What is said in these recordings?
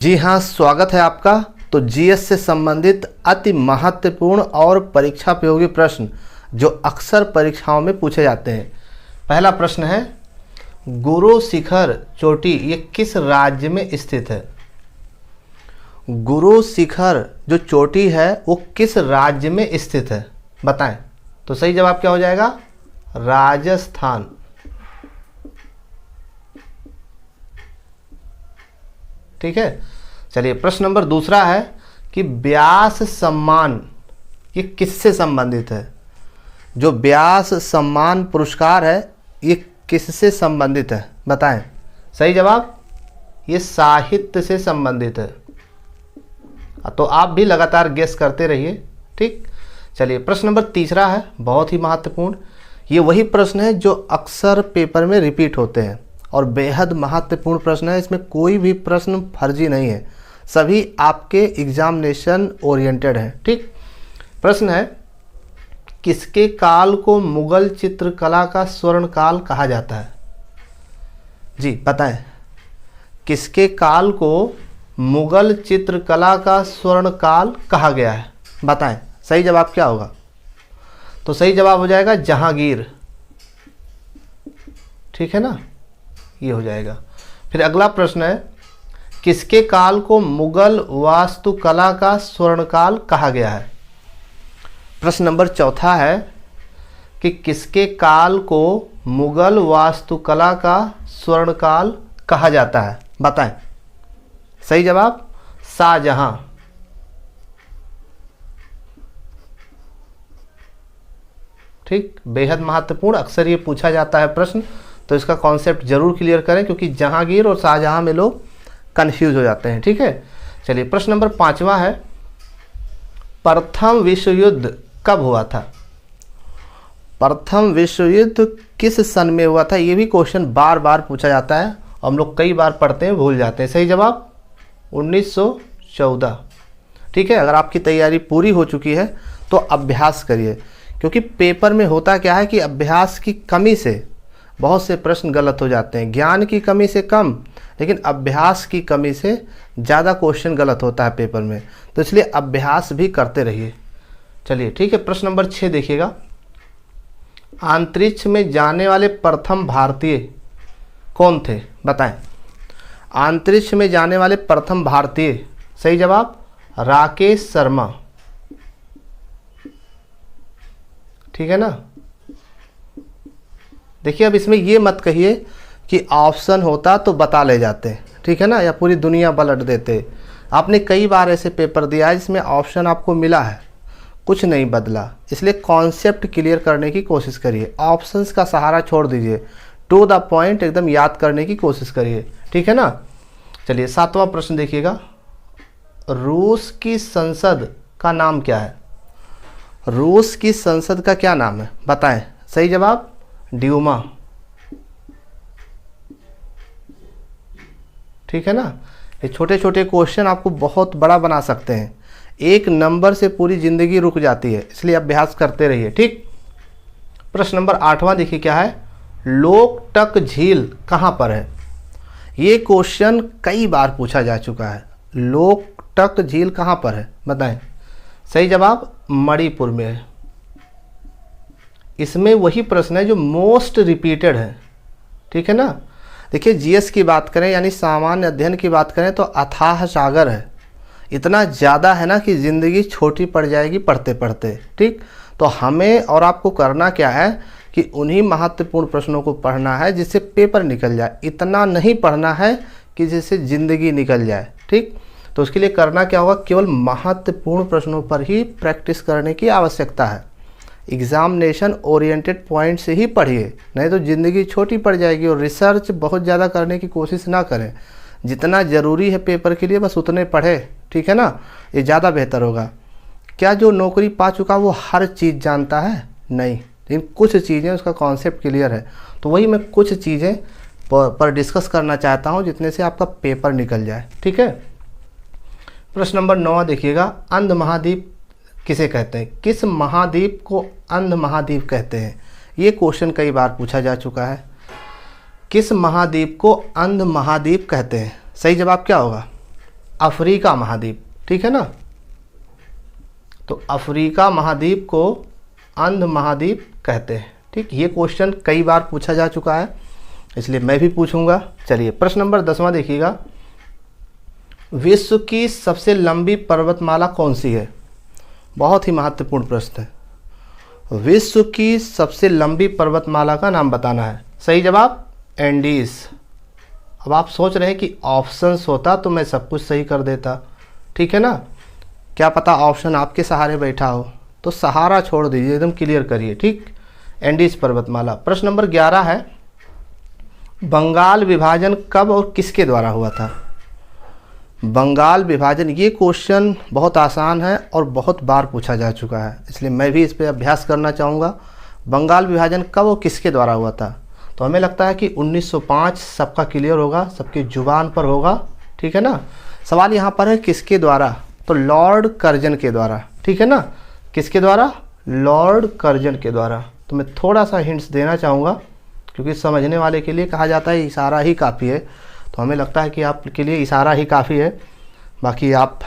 जी हाँ, स्वागत है आपका। तो जीएस से संबंधित अति महत्वपूर्ण और परीक्षापयोगी प्रश्न जो अक्सर परीक्षाओं में पूछे जाते हैं। पहला प्रश्न है, गुरु शिखर चोटी ये किस राज्य में स्थित है? गुरु शिखर जो चोटी है वो किस राज्य में स्थित है, बताएं। तो सही जवाब क्या हो जाएगा? राजस्थान। ठीक है, चलिए प्रश्न नंबर दूसरा है कि व्यास सम्मान ये किससे संबंधित है? जो व्यास सम्मान पुरस्कार है ये किससे संबंधित है, बताएं। सही जवाब ये साहित्य से संबंधित है। तो आप भी लगातार गेस करते रहिए। ठीक, चलिए प्रश्न नंबर तीसरा है, बहुत ही महत्वपूर्ण। ये वही प्रश्न है जो अक्सर पेपर में रिपीट होते हैं और बेहद महत्वपूर्ण प्रश्न है। इसमें कोई भी प्रश्न फर्जी नहीं है, सभी आपके एग्जामिनेशन ओरिएंटेड हैं। ठीक, प्रश्न है, किसके काल को मुगल चित्रकला का स्वर्ण काल कहा जाता है? जी बताएं, किसके काल को मुगल चित्रकला का स्वर्ण काल कहा गया है, बताएं। सही जवाब क्या होगा? तो सही जवाब हो जाएगा जहांगीर। ठीक है ना, ये हो जाएगा। फिर अगला प्रश्न है, किसके काल को मुगल वास्तुकला का स्वर्णकाल कहा गया है? प्रश्न नंबर चौथा है कि किसके काल को मुगल वास्तुकला का स्वर्णकाल कहा जाता है, बताएं। सही जवाब शाहजहां। ठीक, बेहद महत्वपूर्ण, अक्सर ये पूछा जाता है प्रश्न, तो इसका कॉन्सेप्ट जरूर क्लियर करें क्योंकि जहांगीर और शाहजहां में लोग कंफ्यूज हो जाते हैं। ठीक है, चलिए प्रश्न नंबर पांचवा है, प्रथम विश्व युद्ध कब हुआ था? प्रथम विश्व युद्ध किस सन में हुआ था? ये भी क्वेश्चन बार बार पूछा जाता है, हम लोग कई बार पढ़ते हैं भूल जाते हैं। सही जवाब 1914। ठीक है, अगर आपकी तैयारी पूरी हो चुकी है तो अभ्यास करिए, क्योंकि पेपर में होता क्या है कि अभ्यास की कमी से बहुत से प्रश्न गलत हो जाते हैं। ज्ञान की कमी से कम, लेकिन अभ्यास की कमी से ज़्यादा क्वेश्चन गलत होता है पेपर में, तो इसलिए अभ्यास भी करते रहिए। चलिए ठीक है, प्रश्न नंबर 6 देखिएगा, अंतरिक्ष में जाने वाले प्रथम भारतीय कौन थे, बताएं। अंतरिक्ष में जाने वाले प्रथम भारतीय, सही जवाब राकेश शर्मा। ठीक है ना, देखिए अब इसमें ये मत कहिए कि ऑप्शन होता तो बता ले जाते, ठीक है ना, या पूरी दुनिया पलट देते। आपने कई बार ऐसे पेपर दिया है जिसमें ऑप्शन आपको मिला है, कुछ नहीं बदला, इसलिए कॉन्सेप्ट क्लियर करने की कोशिश करिए। ऑप्शंस का सहारा छोड़ दीजिए, टू द पॉइंट एकदम याद करने की कोशिश करिए। ठीक है ना, चलिए सातवां प्रश्न देखिएगा, रूस की संसद का नाम क्या है? रूस की संसद का क्या नाम है, बताएं। सही जवाब ड्यूमा। ठीक है ना, ये छोटे छोटे क्वेश्चन आपको बहुत बड़ा बना सकते हैं, एक नंबर से पूरी जिंदगी रुक जाती है, इसलिए अभ्यास करते रहिए। ठीक, प्रश्न नंबर 8वां देखिए क्या है, लोकटक झील कहाँ पर है? ये क्वेश्चन कई बार पूछा जा चुका है, लोकटक झील कहाँ पर है, बताएं। सही जवाब मणिपुर में है। इसमें वही प्रश्न है जो मोस्ट रिपीटेड है। ठीक है ना, देखिए जीएस की बात करें यानी सामान्य अध्ययन की बात करें तो अथाह सागर है, इतना ज़्यादा है ना कि ज़िंदगी छोटी पड़ जाएगी पढ़ते पढ़ते। ठीक, तो हमें और आपको करना क्या है कि उन्हीं महत्वपूर्ण प्रश्नों को पढ़ना है जिससे पेपर निकल जाए, इतना नहीं पढ़ना है कि जिससे ज़िंदगी निकल जाए। ठीक, तो उसके लिए करना क्या होगा, केवल महत्वपूर्ण प्रश्नों पर ही प्रैक्टिस करने की आवश्यकता है। एग्जामिनेशन ओरिएंटेड पॉइंट से ही पढ़िए, नहीं तो ज़िंदगी छोटी पड़ जाएगी। और रिसर्च बहुत ज़्यादा करने की कोशिश ना करें, जितना ज़रूरी है पेपर के लिए बस उतने पढ़े। ठीक है ना, ये ज़्यादा बेहतर होगा। क्या जो नौकरी पा चुका वो हर चीज़ जानता है? नहीं, लेकिन कुछ चीज़ें उसका कॉन्सेप्ट क्लियर है, तो वही मैं कुछ चीज़ें पर डिस्कस करना चाहता हूँ जितने से आपका पेपर निकल जाए। ठीक है, प्रश्न नंबर 9 देखिएगा, अंध महाद्वीप किसे कहते हैं? किस महाद्वीप को अंध महाद्वीप कहते हैं? ये क्वेश्चन कई बार पूछा जा चुका है। किस महाद्वीप को अंध महाद्वीप कहते हैं? सही जवाब क्या होगा? अफ्रीका महाद्वीप, ठीक है ना। तो अफ्रीका महाद्वीप को अंध महाद्वीप कहते हैं, ठीक। ये क्वेश्चन कई बार पूछा जा चुका है, इसलिए मैं भी पूछूंगा। चलिए प्रश्न नंबर 10वां देखिएगा। विश्व की सबसे लंबी पर्वतमाला कौन सी है? बहुत ही महत्वपूर्ण प्रश्न है। विश्व की सबसे लंबी पर्वतमाला का नाम बताना है। सही जवाब एंडीज। अब आप सोच रहे हैं कि ऑप्शंस होता तो मैं सब कुछ सही कर देता, ठीक है ना। क्या पता ऑप्शन आपके सहारे बैठा हो, तो सहारा छोड़ दीजिए, एकदम क्लियर करिए, ठीक। एंडीज पर्वतमाला। प्रश्न नंबर 11 है, बंगाल विभाजन कब और किसके द्वारा हुआ था? बंगाल विभाजन, ये क्वेश्चन बहुत आसान है और बहुत बार पूछा जा चुका है, इसलिए मैं भी इस पर अभ्यास करना चाहूँगा। बंगाल विभाजन कब और किसके द्वारा हुआ था? तो हमें लगता है कि 1905 सबका क्लियर होगा, सबकी जुबान पर होगा, ठीक है ना। सवाल यहाँ पर है किसके द्वारा, तो लॉर्ड कर्जन के द्वारा, ठीक है ना। किसके द्वारा? लॉर्ड कर्जन के द्वारा। तो मैं थोड़ा सा हिंट्स देना चाहूँगा, क्योंकि समझने वाले के लिए कहा जाता है इशारा ही काफ़ी है, तो हमें लगता है कि आपके लिए इशारा ही काफ़ी है, बाकी आप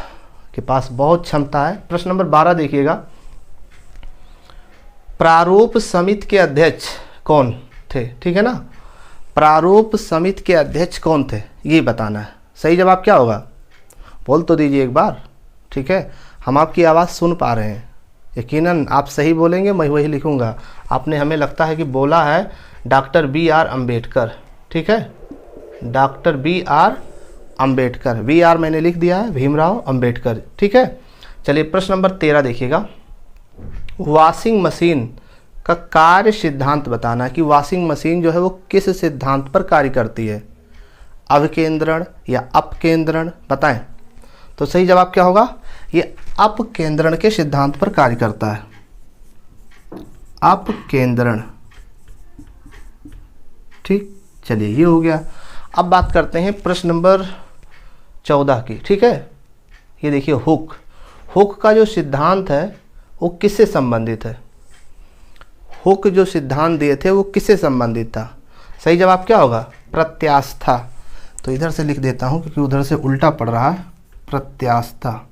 के पास बहुत क्षमता है। प्रश्न नंबर 12 देखिएगा। प्रारूप समिति के अध्यक्ष कौन थे? ठीक है ना, प्रारूप समिति के अध्यक्ष कौन थे ये बताना है। सही जवाब क्या होगा? बोल तो दीजिए एक बार, ठीक है। हम आपकी आवाज़ सुन पा रहे हैं, यकीनन आप सही बोलेंगे, मैं वही लिखूंगा। आपने हमें लगता है कि बोला है डॉक्टर B.R. अम्बेडकर, ठीक है, डॉक्टर B.R. अम्बेडकर। B.R. मैंने लिख दिया है, भीमराव अम्बेडकर, ठीक है। चलिए प्रश्न नंबर 13 देखिएगा। वॉशिंग मशीन का कार्य सिद्धांत बताना कि वॉशिंग मशीन जो है वो किस सिद्धांत पर कार्य करती है, अवकेंद्रण या अपकेंद्रण, बताएं। तो सही जवाब क्या होगा? ये अपकेंद्रण के सिद्धांत पर कार्य करता है, अपकेंद्रण, ठीक। चलिए ये हो गया। अब बात करते हैं प्रश्न नंबर 14 की, ठीक है। ये देखिए हुक, हुक का जो सिद्धांत है वो किससे संबंधित है? हुक जो सिद्धांत दिए थे वो किससे संबंधित था? सही जवाब क्या होगा? प्रत्यास्था। तो इधर से लिख देता हूं क्योंकि उधर से उल्टा पड़ रहा है, प्रत्यास्था।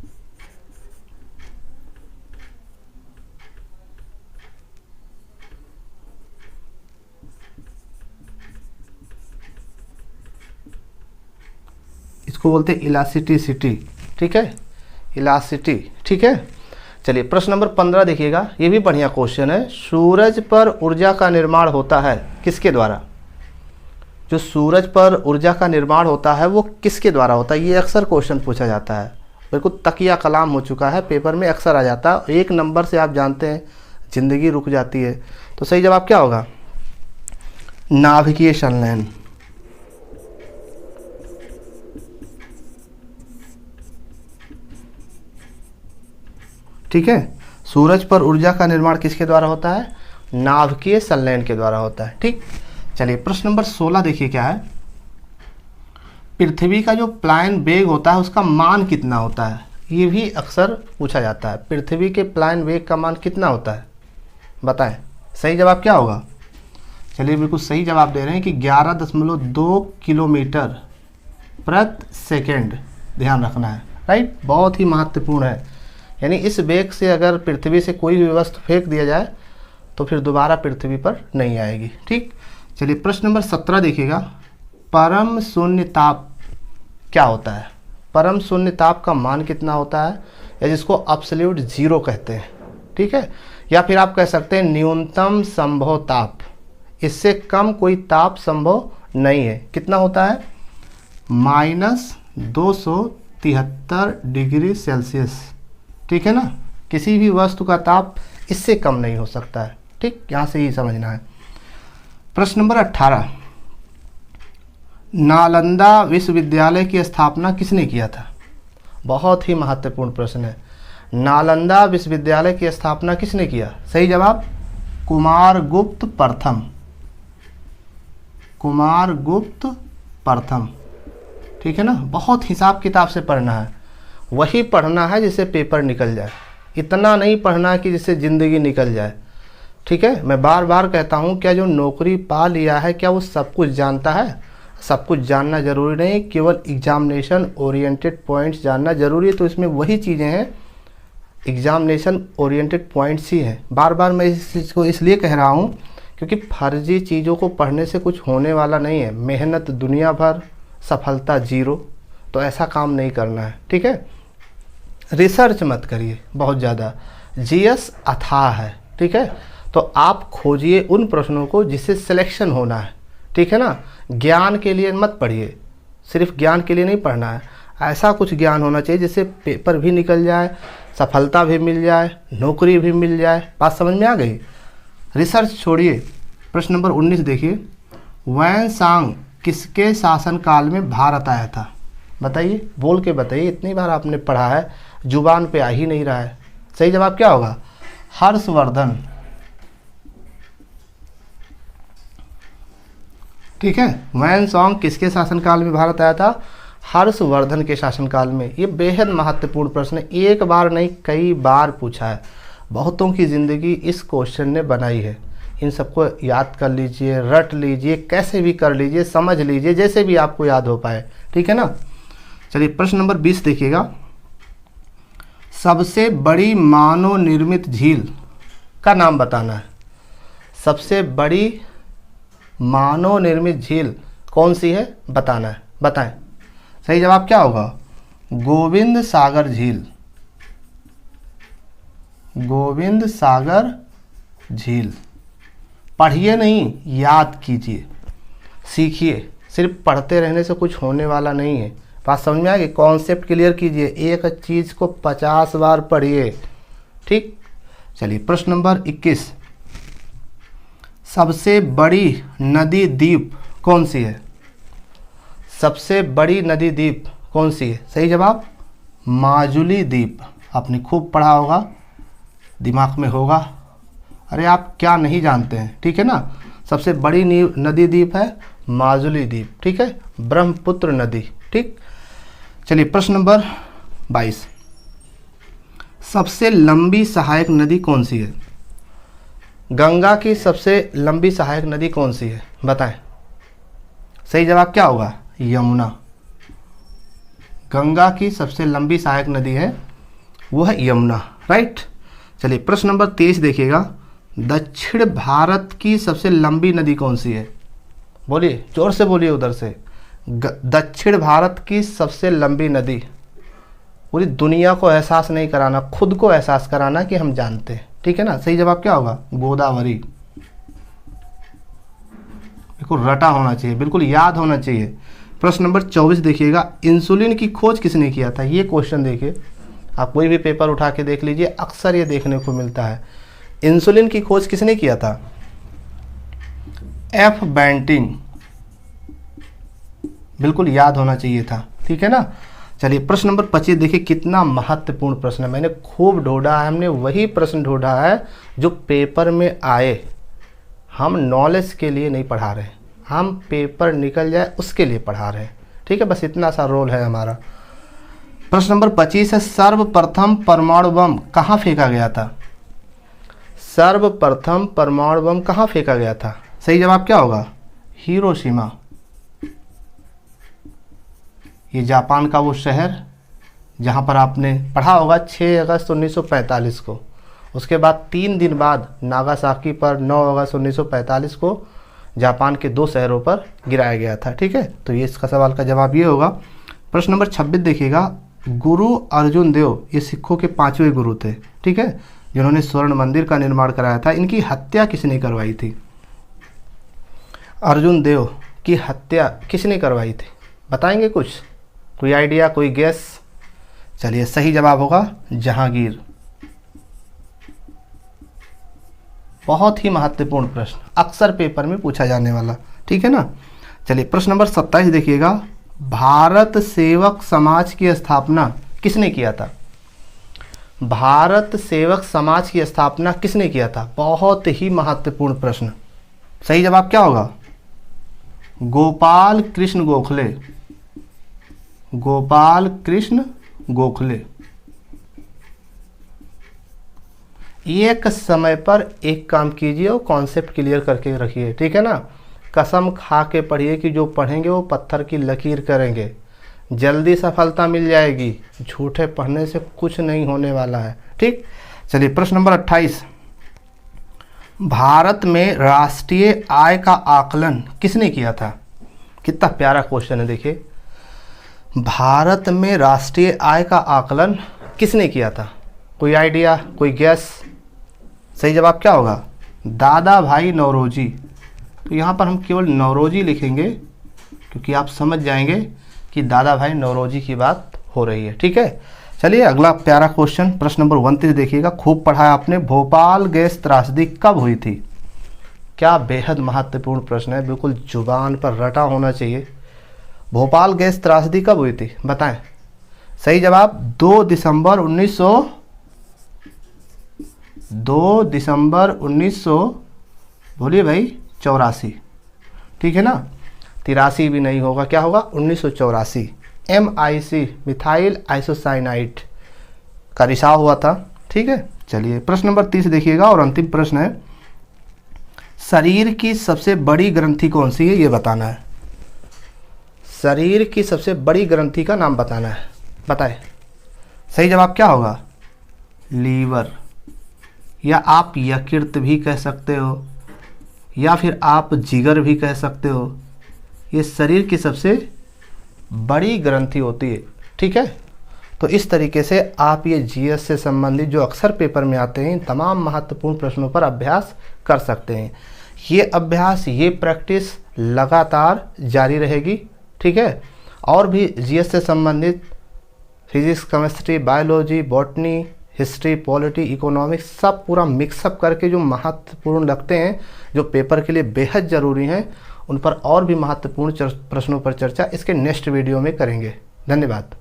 इसको बोलते हैं इलास्टिसिटी, ठीक है, इलास्टिसिटी, ठीक है। चलिए प्रश्न नंबर 15 देखिएगा, ये भी बढ़िया क्वेश्चन है। सूरज पर ऊर्जा का निर्माण होता है किसके द्वारा? जो सूरज पर ऊर्जा का निर्माण होता है वो किसके द्वारा होता है? ये अक्सर क्वेश्चन पूछा जाता है, बिल्कुल तकिया कलाम हो चुका है, पेपर में अक्सर आ जाता है। एक नंबर से आप जानते हैं जिंदगी रुक जाती है। तो सही जवाब क्या होगा? नाभिकीय संलयन, ठीक है। सूरज पर ऊर्जा का निर्माण किसके द्वारा होता है? नाभिकीय संलयन के द्वारा होता है, ठीक। चलिए प्रश्न नंबर 16 देखिए क्या है। पृथ्वी का जो प्लायन वेग होता है उसका मान कितना होता है? ये भी अक्सर पूछा जाता है। पृथ्वी के प्लायन वेग का मान कितना होता है बताएं। सही जवाब क्या होगा? चलिए बिल्कुल सही जवाब दे रहे हैं कि 11.2 किलोमीटर प्रति सेकेंड, ध्यान रखना है, राइट। बहुत ही महत्वपूर्ण है, यानी इस वेग से अगर पृथ्वी से कोई भी वस्तु फेंक दिया जाए तो फिर दोबारा पृथ्वी पर नहीं आएगी, ठीक। चलिए प्रश्न नंबर 17 देखिएगा। परम शून्य ताप क्या होता है? परम शून्य ताप का मान कितना होता है, या जिसको अब्सोल्यूट जीरो कहते हैं, ठीक है। या फिर आप कह सकते हैं न्यूनतम संभव ताप, इससे कम कोई ताप संभव नहीं है। कितना होता है? -273 डिग्री सेल्सियस, ठीक है ना। किसी भी वस्तु का ताप इससे कम नहीं हो सकता है, ठीक। यहाँ से ही समझना है। प्रश्न नंबर 18, नालंदा विश्वविद्यालय की स्थापना किसने किया था? बहुत ही महत्वपूर्ण प्रश्न है। नालंदा विश्वविद्यालय की स्थापना किसने किया? सही जवाब कुमारगुप्त प्रथम, कुमारगुप्त प्रथम, ठीक है ना। बहुत हिसाब किताब से पढ़ना है, वही पढ़ना है जिससे पेपर निकल जाए, इतना नहीं पढ़ना कि जिससे ज़िंदगी निकल जाए, ठीक है। मैं बार बार कहता हूँ, क्या जो नौकरी पा लिया है क्या वो सब कुछ जानता है? सब कुछ जानना ज़रूरी नहीं, केवल एग्जामिनेशन ओरिएंटेड पॉइंट्स जानना ज़रूरी है। तो इसमें वही चीज़ें हैं, एग्जामिनेशन ओरिएंटेड पॉइंट्स ही हैं। बार बार मैं इस चीज़ को इसलिए कह रहा हूँ क्योंकि फर्जी चीज़ों को पढ़ने से कुछ होने वाला नहीं है। मेहनत दुनिया भर, सफलता जीरो। तो ऐसा काम नहीं करना है, ठीक है। रिसर्च मत करिए बहुत ज़्यादा, जीएस अथाह है, ठीक है। तो आप खोजिए उन प्रश्नों को जिससे सिलेक्शन होना है, ठीक है ना। ज्ञान के लिए मत पढ़िए, सिर्फ ज्ञान के लिए नहीं पढ़ना है, ऐसा कुछ ज्ञान होना चाहिए जिससे पेपर भी निकल जाए, सफलता भी मिल जाए, नौकरी भी मिल जाए। बात समझ में आ गई। रिसर्च छोड़िए। प्रश्न नंबर 19 देखिए, वैन सांग किसके शासनकाल में भारत आया था? बताइए, बोल के बताइए, इतनी बार आपने पढ़ा है, जुबान पे आ ही नहीं रहा है। सही जवाब क्या होगा? हर्षवर्धन, ठीक है। वैन सांग किसके शासनकाल में भारत आया था? हर्षवर्धन के शासनकाल में। ये बेहद महत्वपूर्ण प्रश्न है, एक बार नहीं कई बार पूछा है। बहुतों की ज़िंदगी इस क्वेश्चन ने बनाई है। इन सबको याद कर लीजिए, रट लीजिए, कैसे भी कर लीजिए, समझ लीजिए, जैसे भी आपको याद हो पाए, ठीक है ना। चलिए प्रश्न नंबर 20 देखिएगा, सबसे बड़ी मानव निर्मित झील का नाम बताना है। सबसे बड़ी मानव निर्मित झील कौन सी है बताना है, बताएं। सही जवाब क्या होगा? गोविंद सागर झील। गोविंद सागर झील। पढ़िए नहीं, याद कीजिए, सीखिए। सिर्फ पढ़ते रहने से कुछ होने वाला नहीं है। बात समझ में आ गई? कॉन्सेप्ट क्लियर कीजिए, एक चीज़ को 50 बार पढ़िए, ठीक। चलिए प्रश्न नंबर 21, सबसे बड़ी नदी द्वीप कौन सी है? सबसे बड़ी नदी द्वीप कौन सी है? सही जवाब माजुली द्वीप। आपने खूब पढ़ा होगा, दिमाग में होगा। अरे आप क्या नहीं जानते हैं, ठीक है ना। सबसे बड़ी नदी द्वीप है माजुली द्वीप, ठीक है, ब्रह्मपुत्र नदी, ठीक। चलिए प्रश्न नंबर 22, सबसे लंबी सहायक नदी कौन सी है? गंगा की सबसे लंबी सहायक नदी कौन सी है बताएं। सही जवाब क्या होगा? यमुना। गंगा की सबसे लंबी सहायक नदी है वो है यमुना, राइट। चलिए प्रश्न नंबर 23 देखिएगा, दक्षिण भारत की सबसे लंबी नदी कौन सी है? बोलिए, जोर से बोलिए उधर से। दक्षिण भारत की सबसे लंबी नदी। पूरी दुनिया को एहसास नहीं कराना, खुद को एहसास कराना कि हम जानते हैं, ठीक है ना। सही जवाब क्या होगा? गोदावरी। बिल्कुल रटा होना चाहिए, बिल्कुल याद होना चाहिए। प्रश्न नंबर 24 देखिएगा, इंसुलिन की खोज किसने किया था? ये क्वेश्चन देखिए, आप कोई भी पेपर उठा के देख लीजिए, अक्सर ये देखने को मिलता है। इंसुलिन की खोज किसने किया था? F Banting. बिल्कुल याद होना चाहिए था, ठीक है ना। चलिए प्रश्न नंबर 25 देखिए, कितना महत्वपूर्ण प्रश्न है। मैंने खूब ढूंढा है, हमने वही प्रश्न ढूंढा है जो पेपर में आए। हम नॉलेज के लिए नहीं पढ़ा रहे, हम पेपर निकल जाए उसके लिए पढ़ा रहे हैं, ठीक है। बस इतना सा रोल है हमारा। प्रश्न नंबर 25 है, सर्वप्रथम परमाणु बम कहाँ फेंका गया था? सर्वप्रथम परमाणु बम कहाँ फेंका गया था? सही जवाब क्या होगा? हिरोशिमा। ये जापान का वो शहर जहाँ पर आपने पढ़ा होगा 6 अगस्त 1945 को। उसके बाद 3 दिन बाद नागासाकी पर 9 अगस्त 1945 को जापान के 2 शहरों पर गिराया गया था, ठीक है। तो ये इसका सवाल का जवाब ये होगा। प्रश्न नंबर 26 देखिएगा, गुरु अर्जुन देव ये सिखों के 5वें गुरु थे, ठीक है, जिन्होंने स्वर्ण मंदिर का निर्माण कराया था। इनकी हत्या किसने करवाई थी? अर्जुन देव की हत्या किसने करवाई थी? बताएंगे कुछ? कोई आइडिया, कोई गेस? चलिए सही जवाब होगा जहांगीर। बहुत ही महत्वपूर्ण प्रश्न, अक्सर पेपर में पूछा जाने वाला, ठीक है ना। चलिए प्रश्न नंबर 27 देखिएगा, भारत सेवक समाज की स्थापना किसने किया था? भारत सेवक समाज की स्थापना किसने किया था? बहुत ही महत्वपूर्ण प्रश्न। सही जवाब क्या होगा? गोपाल कृष्ण गोखले। गोपाल कृष्ण गोखले। एक समय पर एक काम कीजिए और कॉन्सेप्ट क्लियर करके रखिए, ठीक है ना। कसम खा के पढ़िए कि जो पढ़ेंगे वो पत्थर की लकीर करेंगे, जल्दी सफलता मिल जाएगी। झूठे पढ़ने से कुछ नहीं होने वाला है। ठीक, चलिए प्रश्न नंबर 28, भारत में राष्ट्रीय आय का आकलन किसने किया था? कितना प्यारा क्वेश्चन है। देखिए, भारत में राष्ट्रीय आय का आकलन किसने किया था? कोई आइडिया, कोई गैस? सही जवाब क्या होगा? दादा भाई नौरोजी। तो यहाँ पर हम केवल नौरोजी लिखेंगे क्योंकि आप समझ जाएंगे कि दादा भाई नौरोजी की बात हो रही है। ठीक है, चलिए अगला प्यारा क्वेश्चन, प्रश्न नंबर 29 देखिएगा। खूब पढ़ा है आपने। भोपाल गैस त्रासदी कब हुई थी? क्या बेहद महत्वपूर्ण प्रश्न है, बिल्कुल जुबान पर रटा होना चाहिए। भोपाल गैस त्रासदी कब हुई थी बताएं? सही जवाब 2 दिसंबर 1900 बोलिए भाई 84। ठीक है ना, 83 भी नहीं होगा, क्या होगा? 1984। MIC मिथाइल आइसोसाइनाइड का रिसाव हुआ था। ठीक है, चलिए प्रश्न नंबर 30 देखिएगा और अंतिम प्रश्न है। शरीर की सबसे बड़ी ग्रंथि कौन सी है, ये बताना है। शरीर की सबसे बड़ी ग्रंथि का नाम बताना है, बताएं। सही जवाब क्या होगा? लीवर, या आप यकृत भी कह सकते हो, या फिर आप जिगर भी कह सकते हो। ये शरीर की सबसे बड़ी ग्रंथि होती है। ठीक है, तो इस तरीके से आप ये जीएस से संबंधित जो अक्सर पेपर में आते हैं, इन तमाम महत्वपूर्ण प्रश्नों पर अभ्यास कर सकते हैं। ये अभ्यास, ये प्रैक्टिस लगातार जारी रहेगी। ठीक है, और भी जीएस से संबंधित physics, chemistry, biology, botany, history, polity, economics सब पूरा मिक्सअप करके जो महत्वपूर्ण लगते हैं, जो पेपर के लिए बेहद ज़रूरी हैं, उन पर और भी महत्वपूर्ण प्रश्नों पर चर्चा इसके नेक्स्ट वीडियो में करेंगे। धन्यवाद।